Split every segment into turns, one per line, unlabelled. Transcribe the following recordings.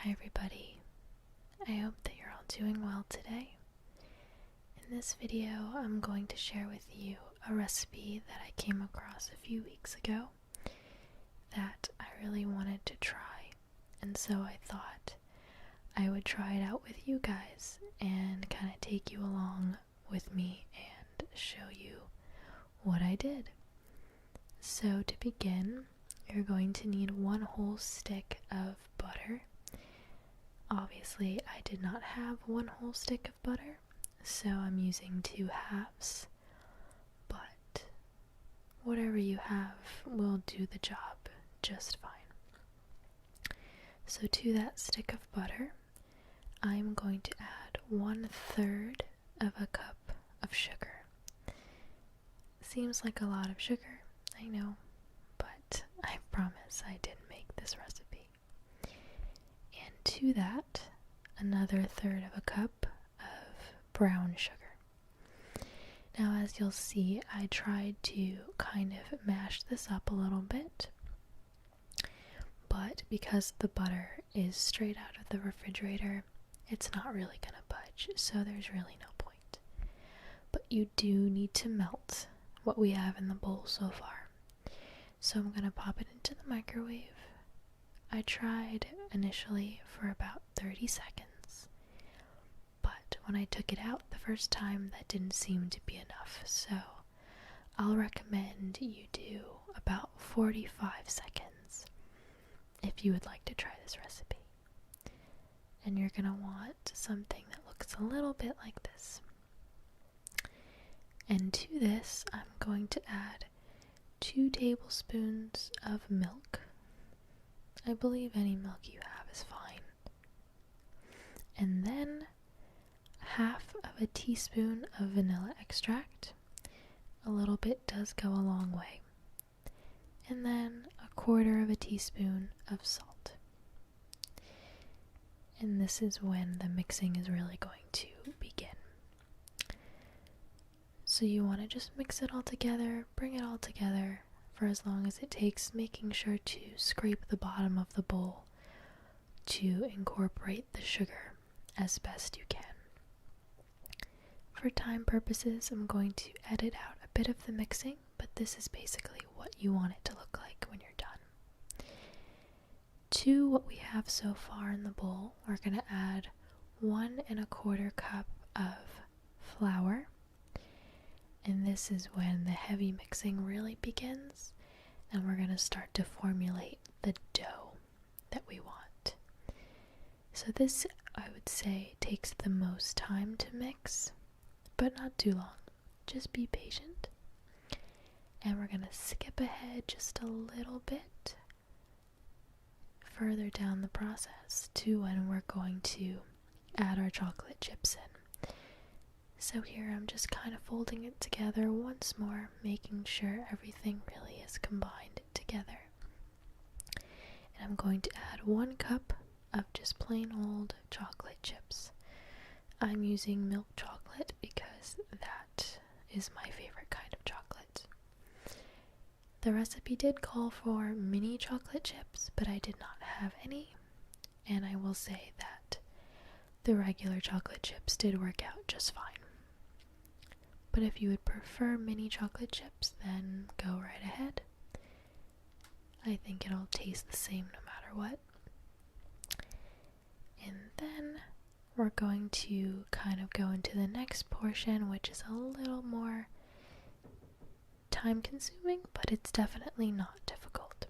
Hi everybody, I hope that you're all doing well today. In this video, I'm going to share with you a recipe that I came across a few weeks ago that I really wanted to try, and so I thought I would try it out with you guys and kind of take you along with me and show you what I did. So to begin, you're going to need 1 whole stick of butter. Obviously, I did not have 1 whole stick of butter, so I'm using 2 halves, but whatever you have will do the job just fine. So to that stick of butter, I'm going to add 1/3 of a cup of sugar. Seems like a lot of sugar, I know, but I promise I didn't make this recipe. And to that, another 1/3 of a cup of brown sugar. Now, as you'll see, I tried to kind of mash this up a little bit, but because the butter is straight out of the refrigerator, it's not really gonna budge, so there's really no point. But you do need to melt what we have in the bowl so far. So I'm gonna pop it into the microwave. I tried initially for about 30 seconds, but when I took it out the first time, that didn't seem to be enough, so I'll recommend you do about 45 seconds if you would like to try this recipe. And you're gonna want something that looks a little bit like this. And to this, I'm going to add 2 tablespoons of milk. I believe any milk you have is fine. And then 1/2 of a teaspoon of vanilla extract. A little bit does go a long way. And then 1/4 of a teaspoon of salt. And this is when the mixing is really going to begin. So you want to just mix it all together, bring it all together for as long as it takes, making sure to scrape the bottom of the bowl to incorporate the sugar as best you can. For time purposes, I'm going to edit out a bit of the mixing, but this is basically what you want it to look like when you're done. To what we have so far in the bowl, we're going to add 1 1/4 cup of flour. And this is when the heavy mixing really begins, and we're going to start to formulate the dough that we want. So this, I would say, takes the most time to mix, but not too long. Just be patient. And we're going to skip ahead just a little bit further down the process to when we're going to add our chocolate chips in. So here I'm just kind of folding it together once more, making sure everything really is combined together. And I'm going to add 1 cup of just plain old chocolate chips. I'm using milk chocolate because that is my favorite kind of chocolate. The recipe did call for mini chocolate chips, but I did not have any, and I will say that the regular chocolate chips did work out just fine. But if you would prefer mini chocolate chips, then go right ahead. I think it'll taste the same no matter what. And then we're going to kind of go into the next portion, which is a little more time consuming, but it's definitely not difficult.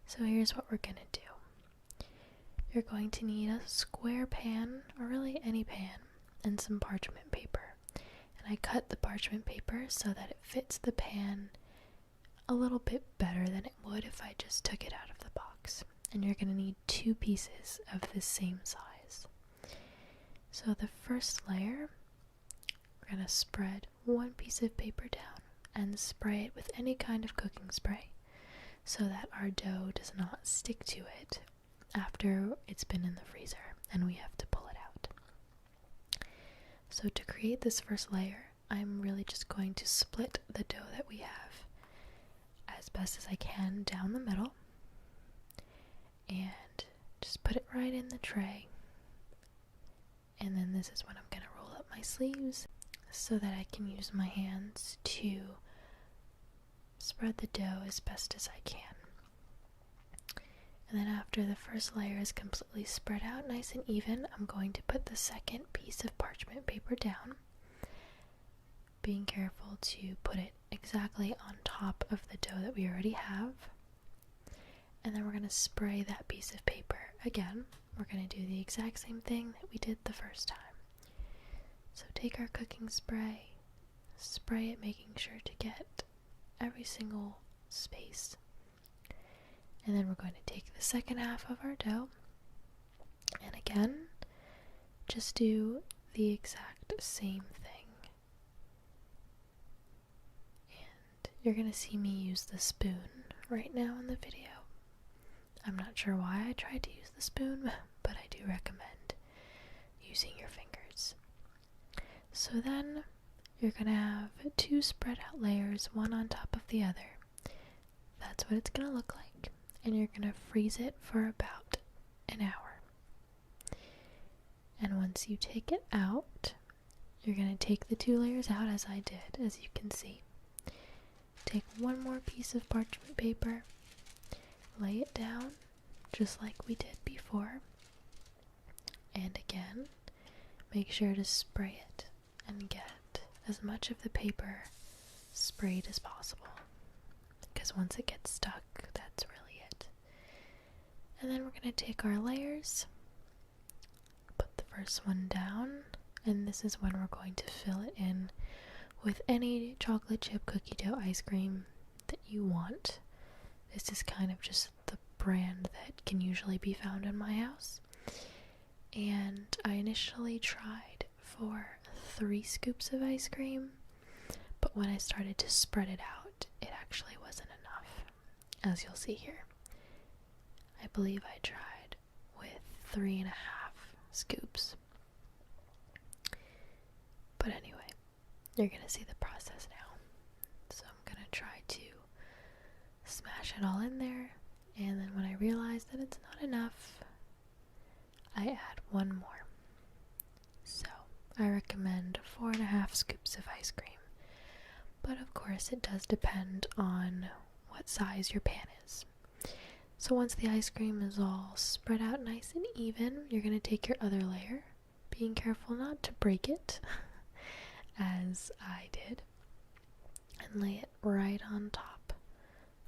So here's what we're going to do. You're going to need a square pan, or really any pan, and some parchment paper. And I cut the parchment paper so that it fits the pan a little bit better than it would if I just took it out of the box. And you're going to need 2 pieces of the same size. So the first layer, we're going to spread 1 piece of paper down and spray it with any kind of cooking spray so that our dough does not stick to it after it's been in the freezer and we have to pull it out. So to create this first layer, I'm really just going to split the dough that we have as best as I can down the middle and just put it right in the tray. And then this is when I'm going to roll up my sleeves so that I can use my hands to spread the dough as best as I can. And then after the first layer is completely spread out nice and even, I'm going to put the second piece of parchment paper down, being careful to put it exactly on top of the dough that we already have. And then we're going to spray that piece of paper again. We're going to do the exact same thing that we did the first time. So take our cooking spray, spray it, making sure to get every single space. And then we're going to take the second half of our dough, and again, just do the exact same thing. And you're going to see me use the spoon right now in the video. I'm not sure why I tried to use the spoon, but I do recommend using your fingers. So then you're going to have two spread out layers, one on top of the other. That's what it's going to look like. And you're going to freeze it for about an hour. And once you take it out, you're going to take the two layers out as I did, as you can see. Take one more piece of parchment paper, lay it down just like we did before, and again, make sure to spray it and get as much of the paper sprayed as possible, because once it gets stuck, that's really it. And then we're going to take our layers, put the first one down, and this is when we're going to fill it in with any chocolate chip cookie dough ice cream that you want. This is kind of just the brand that can usually be found in my house. And I initially tried for 3 scoops of ice cream, but when I started to spread it out, it actually wasn't enough, as you'll see here. I believe I tried with 3.5 scoops. But anyway, you're going to see the process now. So I'm going to try to smash it all in there, and then when I realize that it's not enough, I add one more. So I recommend 4.5 scoops of ice cream. But of course it does depend on what size your pan is. So once the ice cream is all spread out nice and even, you're going to take your other layer, being careful not to break it, as I did, and lay it right on top.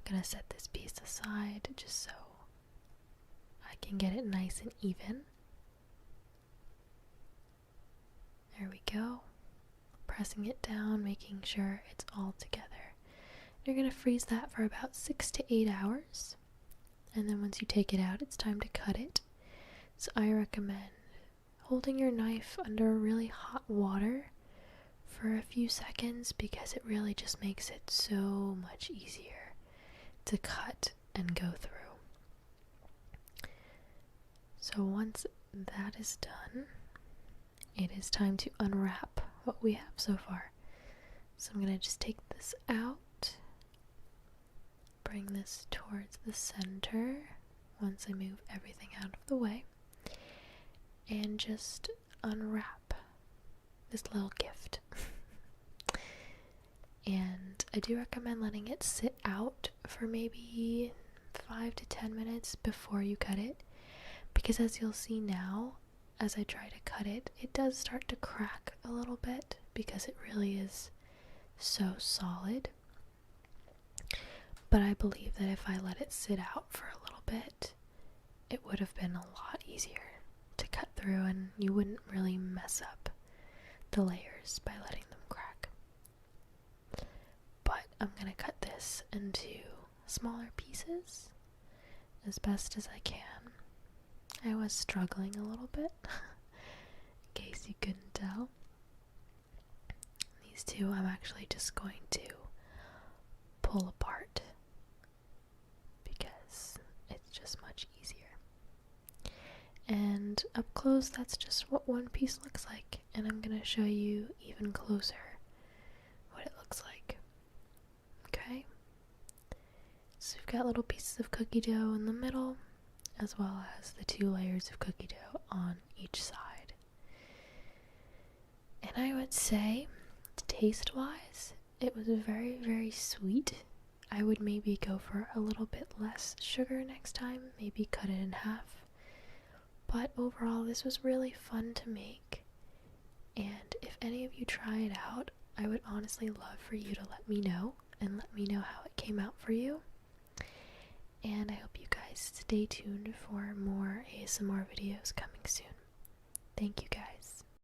I'm going to set this piece aside just so I can get it nice and even. There we go. Pressing it down, making sure it's all together. You're going to freeze that for about 6 to 8 hours. And then once you take it out, it's time to cut it. So I recommend holding your knife under really hot water for a few seconds, because it really just makes it so much easier to cut and go through. So once that is done, it is time to unwrap what we have so far. So I'm going to just take this out, bring this towards the center once I move everything out of the way, and just unwrap this little gift. And I do recommend letting it sit out for maybe 5 to 10 minutes before you cut it, because as you'll see now, as I try to cut it, it does start to crack a little bit because it really is so solid. But I believe that if I let it sit out for a little bit, it would have been a lot easier to cut through, and you wouldn't really mess up the layers by letting them crack. But I'm going to cut this into smaller pieces as best as I can. I was struggling a little bit, in case you couldn't tell. These two I'm actually just going to pull apart because it's just much easier. And up close, that's just what one piece looks like, and I'm going to show you even closer what it looks like. Okay? So we've got little pieces of cookie dough in the middle, as well as the 2 layers of cookie dough on each side. And I would say, taste-wise, it was very, very sweet. I would maybe go for a little bit less sugar next time, maybe cut it in half. But overall, this was really fun to make. And if any of you try it out, I would honestly love for you to let me know, and let me know how it came out for you. And I hope you guys stay tuned for more ASMR videos coming soon. Thank you guys.